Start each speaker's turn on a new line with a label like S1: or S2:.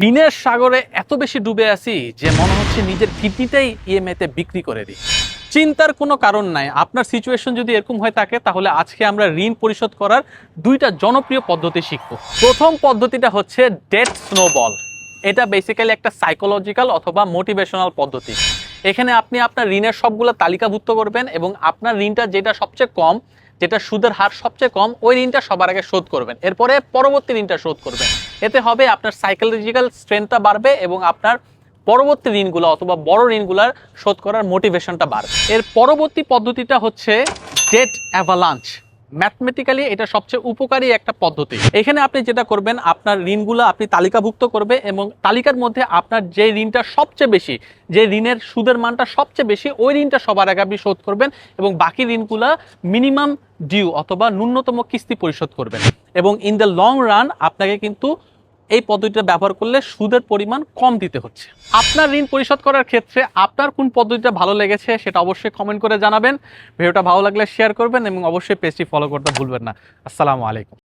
S1: ঋণের সাগরে এত বেশি ডুবে আছি যে মনে হচ্ছে নিজের কিডনিটাই ইএমআইতে বিক্রি করে দিই। চিন্তার কোনো কারণ নাই। আপনার সিচুয়েশন যদি এরকম হয়ে থাকে তাহলে আজকে আমরা ঋণ পরিশোধ করার দুইটা জনপ্রিয় পদ্ধতি শিখব। প্রথম পদ্ধতিটা হচ্ছে ডেট স্নোবল। এটা বেসিক্যালি একটা সাইকোলজিক্যাল অথবা মোটিভেশনাল পদ্ধতি। এখানে আপনি আপনার ঋণের সবগুলো তালিকাভুক্ত করবেন এবং আপনার ঋণটা যেটা সবচেয়ে কম, যেটা সুদের হার সবচেয়ে কম, ওই ঋণটা সবার আগে শোধ করবেন। এরপরে পরবর্তী ঋণটা শোধ করবেন। এতে হবে আপনার সাইকোলজিক্যাল স্ট্রেংথটা বাড়বে এবং আপনার পরবর্তী ঋণগুলো অথবা বড় ঋণগুলার শোধ করার মোটিভেশনটা বাড়বে। এর পরবর্তী পদ্ধতিটা হচ্ছে ডেট অ্যাভালাঞ্চ। ম্যাথমেটিক্যালি এটা সবচেয়ে উপকারী একটা পদ্ধতি। এখানে আপনি যেটা করবেন, আপনার ঋণগুলো আপনি তালিকাভুক্ত করবে এবং তালিকার মধ্যে আপনার যে ঋণটা সবচেয়ে বেশি, যে ঋণের সুদের মানটা সবচেয়ে বেশি, ওই ঋণটা সবার আগে আপনি শোধ করবেন এবং বাকি ঋণগুলা মিনিমাম ডিউ অথবা ন্যূনতম কিস্তি পরিশোধ করবেন। এবং ইন দ্য লং রান আপনাকে কিন্তু এই পদ্ধতিটা ব্যবহার করলে সুদের পরিমাণ কম দিতে হচ্ছে। আপনার ঋণ পরিশোধ করার ক্ষেত্রে আপনার কোন পদ্ধতিটা ভালো লেগেছে সেটা অবশ্যই কমেন্ট করে জানাবেন। ভিডিওটা ভালো লাগলে শেয়ার করবেন এবং অবশ্যই পেজটি ফলো করতে ভুলবেন না। আসসালামু আলাইকুম।